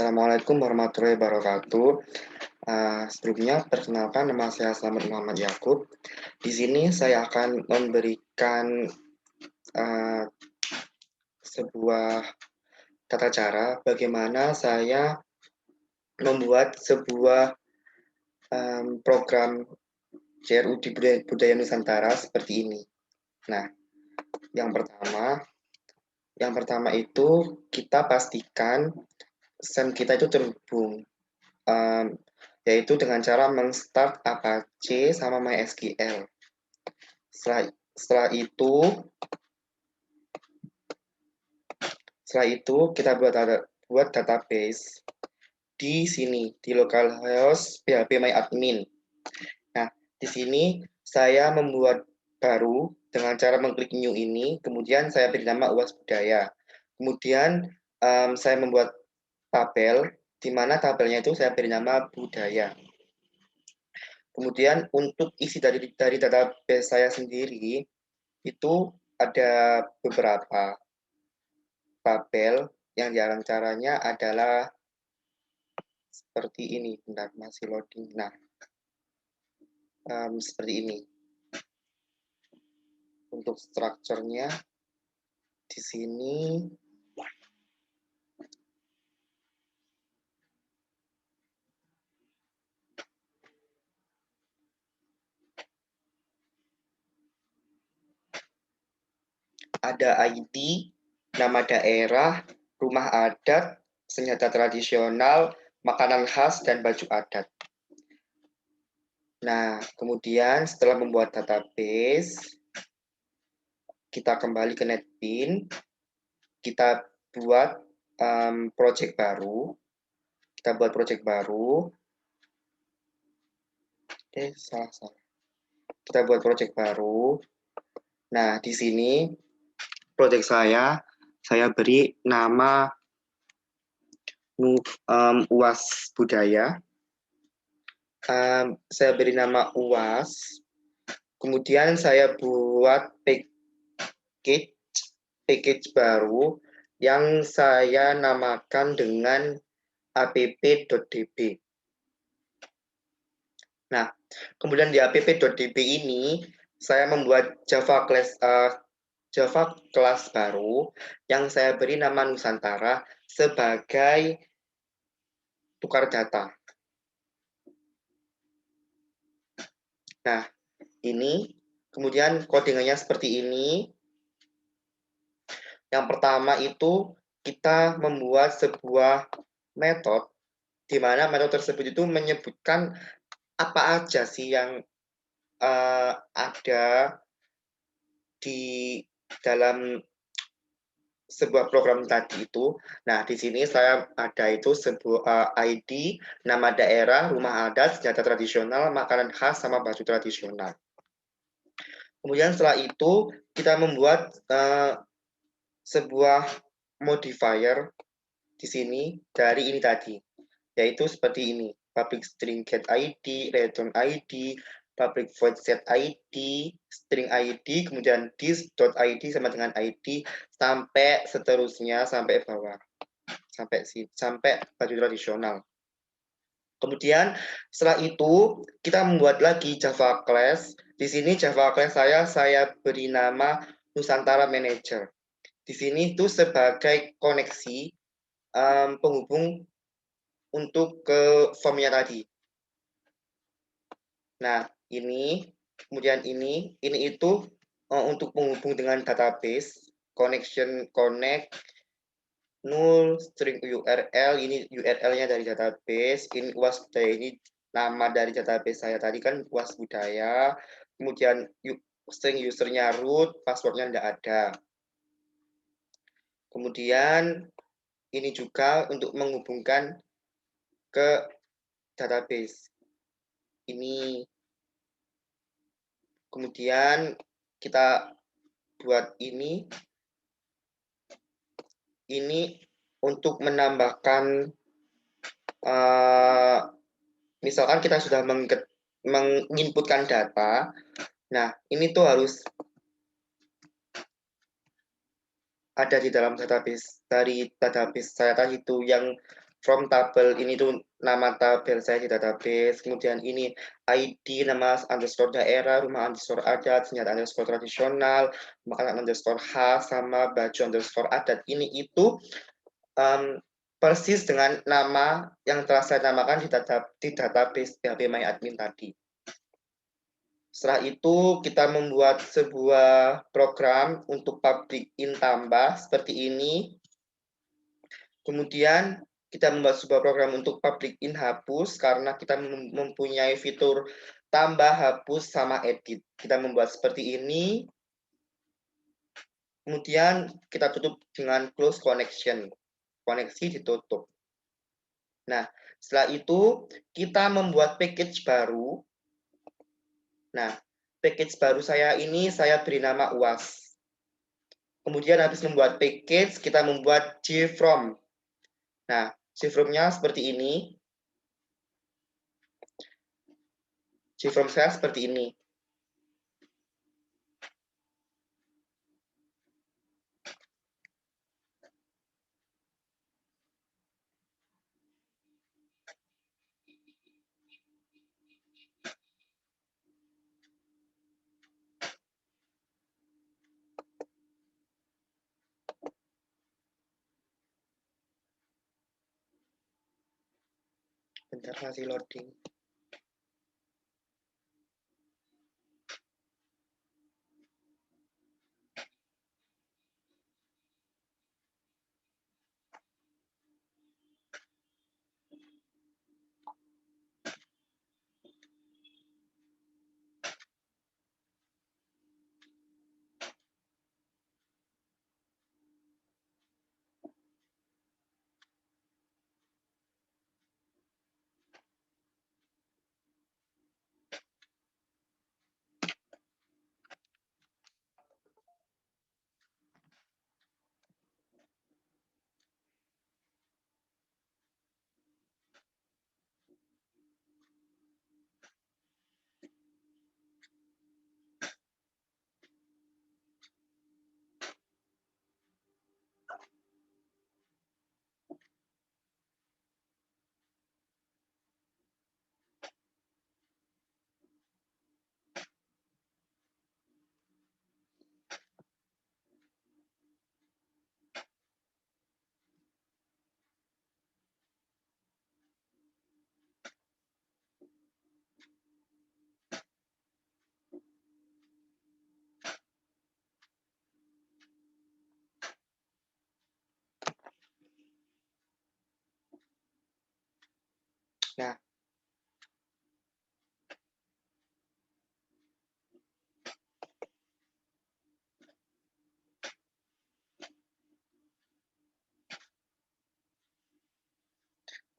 Assalamualaikum warahmatullahi wabarakatuh. Sebelumnya, perkenalkan nama saya Slamet Muhammad Yakub. Di sini saya akan memberikan sebuah tata cara bagaimana saya membuat sebuah program CRU di Budaya Nusantara seperti ini. Nah, yang pertama itu kita pastikan SEM kita itu terhubung. Yaitu dengan cara men-start Apache sama MySQL. Setelah itu kita buat database di sini di localhost phpMyAdmin. Nah, di sini saya membuat baru dengan cara mengklik new ini, kemudian saya beri nama UAS Budaya. Kemudian saya membuat tabel, di mana tabelnya itu saya beri nama budaya. Kemudian untuk isi dari database saya sendiri, itu ada beberapa tabel yang jarang caranya adalah seperti ini. Bentar, masih loading. Nah, seperti ini. Untuk strukturnya di sini ada ID, nama daerah, rumah adat, senjata tradisional, makanan khas, dan baju adat. Nah, kemudian setelah membuat database, kita kembali ke NetBeans, kita buat project baru. Kita buat project baru. Salah. Kita buat project baru. Nah, di sini project saya beri nama UAS Budaya. Saya beri nama UAS. Kemudian saya buat package baru yang saya namakan dengan app.db. Nah, kemudian di app.db ini saya membuat Java class baru yang saya beri nama Nusantara sebagai tukar data. Nah, ini kemudian codingannya seperti ini. Yang pertama itu kita membuat sebuah metode di mana metode tersebut itu menyebutkan apa aja sih yang ada di dalam sebuah program tadi itu. Nah, di sini saya ada itu sebuah ID, nama daerah, rumah adat, senjata tradisional, makanan khas, sama baju tradisional. Kemudian setelah itu kita membuat sebuah modifier di sini dari ini tadi, yaitu seperti ini: public string get ID, return ID, public void set ID, string ID, kemudian this.id sama dengan ID, sampai seterusnya sampai bawah, sampai baju tradisional. Kemudian setelah itu kita membuat lagi Java class. Di sini Java class saya beri nama Nusantara Manager. Di sini itu sebagai koneksi penghubung untuk ke formnya tadi. Nah, ini, kemudian ini itu untuk menghubung dengan database, connect, null, string URL, ini URL-nya dari database, ini UAS Budaya, ini nama dari database saya tadi kan UAS Budaya, kemudian string usernya root, passwordnya tidak ada. Kemudian ini juga untuk menghubungkan ke database. Ini kemudian kita buat ini untuk menambahkan misalkan kita sudah menginputkan data. Nah, ini tuh harus ada di dalam database, dari database saya tadi itu yang from tabel, ini tuh nama tabel saya di database, kemudian ini ID, nama underscore daerah, rumah underscore adat, senjata underscore tradisional, makanan underscore khas, sama baju underscore adat. Ini itu persis dengan nama yang telah saya namakan di database PHP MyAdmin tadi. Setelah itu kita membuat sebuah program untuk public in tambah seperti ini. Kemudian kita membuat sebuah program untuk public in hapus karena kita mempunyai fitur tambah, hapus, sama edit. Kita membuat seperti ini. Kemudian kita tutup dengan close connection. Koneksi ditutup. Nah, setelah itu kita membuat package baru. Nah, package baru saya ini saya beri nama UAS. Kemudian habis membuat package, kita membuat JFrog. Nah, JFrog-nya seperti ini. JFrog saya seperti ini. Bentar, masih loading.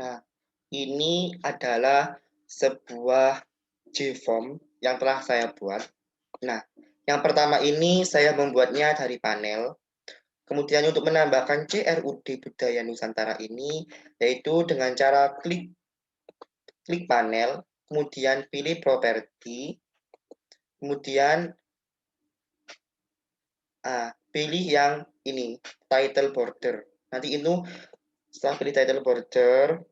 Nah, ini adalah sebuah JForm yang telah saya buat. Nah, yang pertama ini saya membuatnya dari panel. Kemudian untuk menambahkan CRUD Budaya Nusantara ini, yaitu dengan cara klik panel, kemudian pilih properti, kemudian pilih yang ini, title border. Nanti itu setelah pilih title border,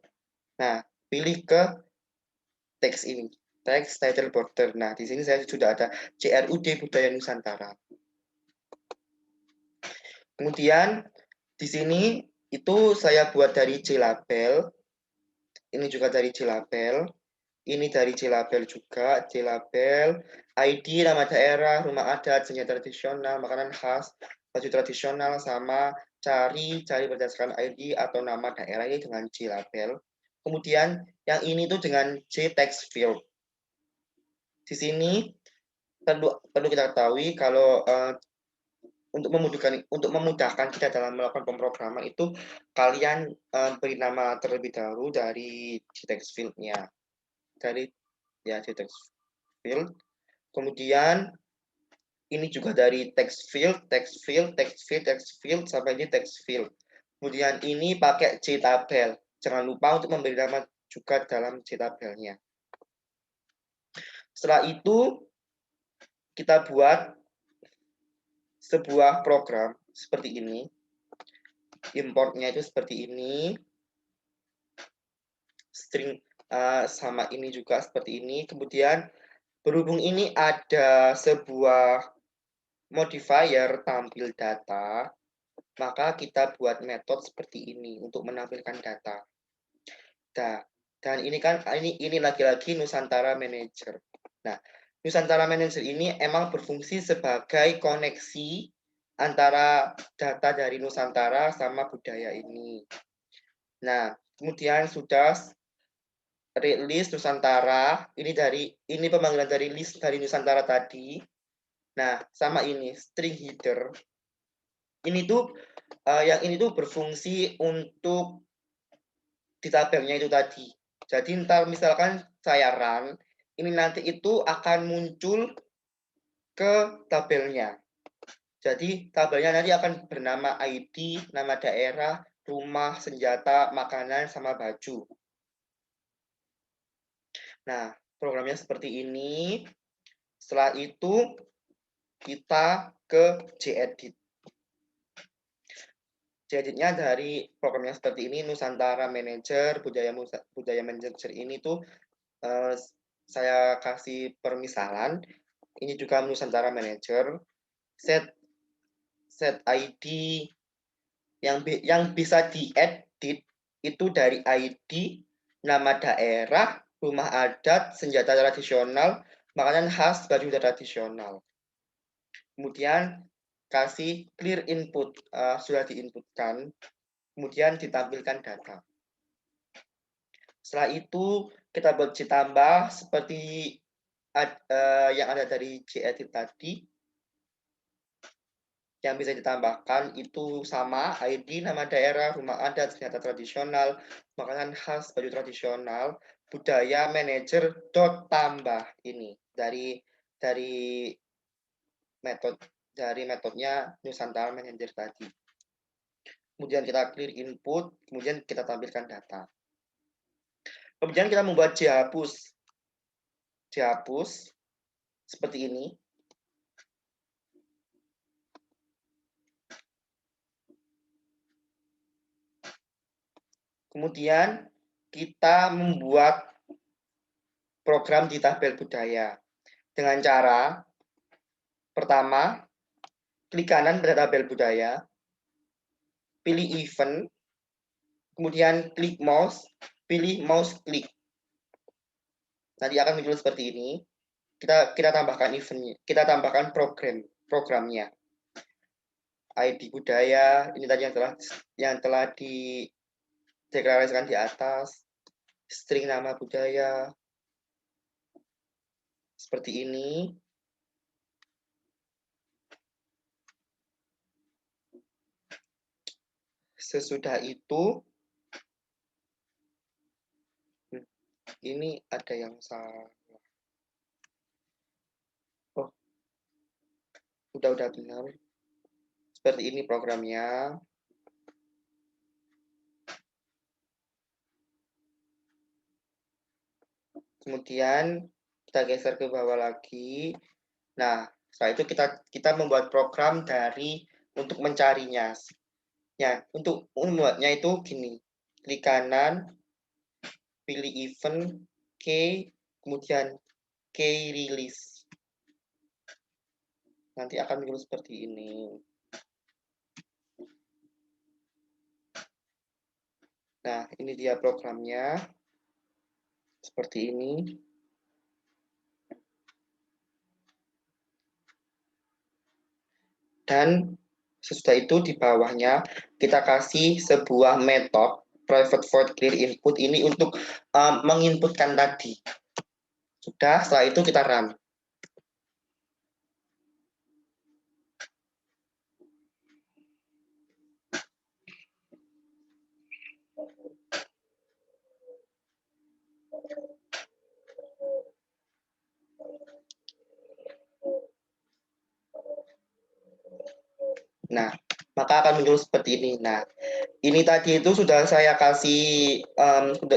nah pilih ke teks ini, teks title border. Nah, di sini saya sudah ada CRUD Budaya Nusantara. Kemudian di sini itu saya buat dari JLabel. Ini juga dari JLabel. Ini dari JLabel juga, JLabel, ID, nama daerah, rumah adat, senjata tradisional, makanan khas, baju tradisional, sama cari berdasarkan ID atau nama daerah ini dengan JLabel. Kemudian yang ini tuh dengan JText field. Di sini perlu kita ketahui kalau untuk memudahkan kita dalam melakukan pemrograman itu kalian beri nama terlebih dahulu dari JText field-nya. Dari ya JText field. Kemudian ini juga dari text field, text field, text field, text field sampai di text field. Kemudian ini pakai JTabel. Jangan lupa untuk memberi nama juga dalam JTabelnya. Setelah itu kita buat sebuah program seperti ini. Importnya itu seperti ini. string sama ini juga seperti ini. Kemudian berhubung ini ada sebuah modifier tampil data, maka kita buat metode seperti ini untuk menampilkan data. Nah, dan ini kan ini lagi-lagi Nusantara Manager. Nah, Nusantara Manager ini emang berfungsi sebagai koneksi antara data dari Nusantara sama budaya ini. Nah, kemudian sudah list Nusantara, ini pemanggilan dari list dari Nusantara tadi. Nah, sama ini string header. Ini tuh yang ini tuh berfungsi untuk di tabelnya itu tadi. Jadi ntar misalkan saya run, ini nanti itu akan muncul ke tabelnya. Jadi tabelnya nanti akan bernama ID, nama daerah, rumah, senjata, makanan, sama baju. Nah, programnya seperti ini. Setelah itu kita ke gedit. Geditnya dari programnya seperti ini, Nusantara Manager, budaya manager ini tuh saya kasih permisalan. Ini juga Nusantara Manager. Set ID yang bisa diedit itu dari ID, nama daerah, rumah adat, senjata tradisional, makanan khas, baju tradisional. Kemudian kasih clear input, sudah diinputkan, kemudian ditampilkan data. Setelah itu kita buat ditambah seperti yang ada dari gedit tadi. Yang bisa ditambahkan itu sama ID, nama daerah, rumah adat, senjata tradisional, makanan khas, baju tradisional, budaya, manajer, dot tambah ini dari metodenya Nusantara Manager tadi. Kemudian kita clear input, kemudian kita tampilkan data. Kemudian kita membuat dihapus seperti ini. Kemudian kita membuat program di tabel budaya dengan cara pertama, klik kanan pada tabel budaya, pilih event, kemudian klik mouse, pilih mouse klik. Nanti akan muncul seperti ini. Kita tambahkan eventnya, kita tambahkan programnya. ID budaya, ini tadi yang telah dideklarasikan di atas, string nama budaya, seperti ini. Sesudah itu, ini ada yang salah. Oh, udah benar. Seperti ini programnya. Kemudian kita geser ke bawah lagi. Nah, setelah itu kita membuat program untuk mencarinya. Ya, untuk membuatnya itu gini. Klik kanan, pilih event, key, kemudian key release. Nanti akan muncul seperti ini. Nah, ini dia programnya. Seperti ini. Dan sesudah itu di bawahnya kita kasih sebuah metode private void clear input ini untuk menginputkan tadi. Sudah, setelah itu kita run. Nah, maka akan muncul seperti ini. Nah, ini tadi itu sudah saya kasih,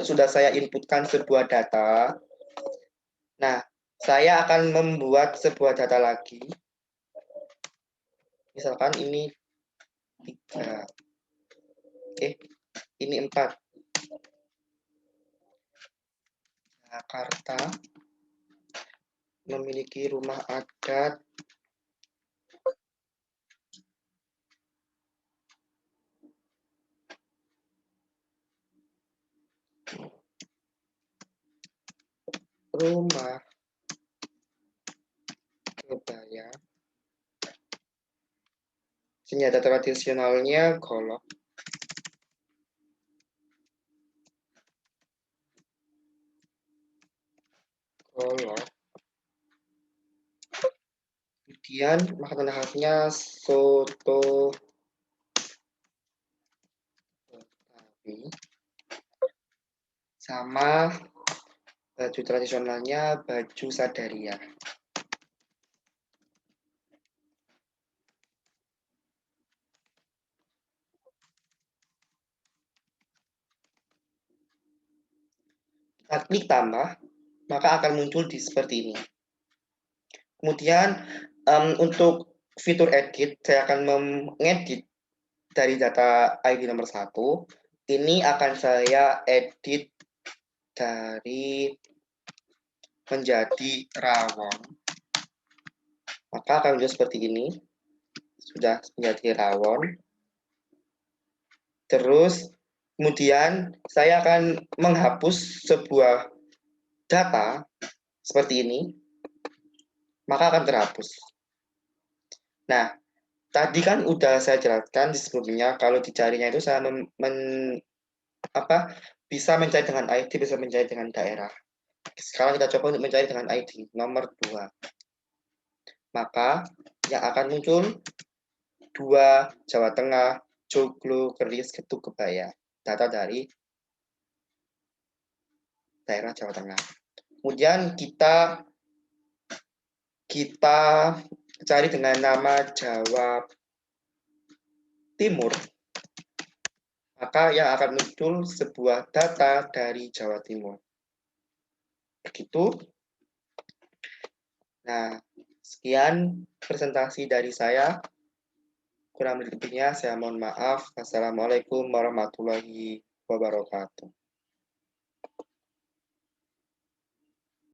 sudah saya inputkan sebuah data. Nah, saya akan membuat sebuah data lagi. Misalkan ini 3. Ini 4. Jakarta memiliki rumah adat rumah kebaya. Senjata tradisionalnya golok. Golok. Kemudian makanan khasnya soto Betawi. Sama baju tradisionalnya baju sadaria. Kita klik tambah, maka akan muncul di seperti ini. Kemudian untuk fitur edit, saya akan mengedit dari data ID nomor 1. Ini akan saya edit dari menjadi rawon. Maka akan muncul seperti ini. Sudah menjadi rawon. Terus kemudian saya akan menghapus sebuah data seperti ini, maka akan terhapus. Nah, tadi kan udah saya jelaskan di sebelumnya kalau dicarinya itu saya bisa mencari dengan ID, bisa mencari dengan daerah. Sekarang kita coba untuk mencari dengan ID nomor 2. Maka yang akan muncul 2 Jawa Tengah, Joglo, Keris, Getuk, Kebaya. Data dari daerah Jawa Tengah. Kemudian kita cari dengan nama Jawa Timur, maka yang akan muncul sebuah data dari Jawa Timur. Begitu. Nah, sekian presentasi dari saya. Kurang lebihnya saya mohon maaf. Wassalamualaikum warahmatullahi wabarakatuh.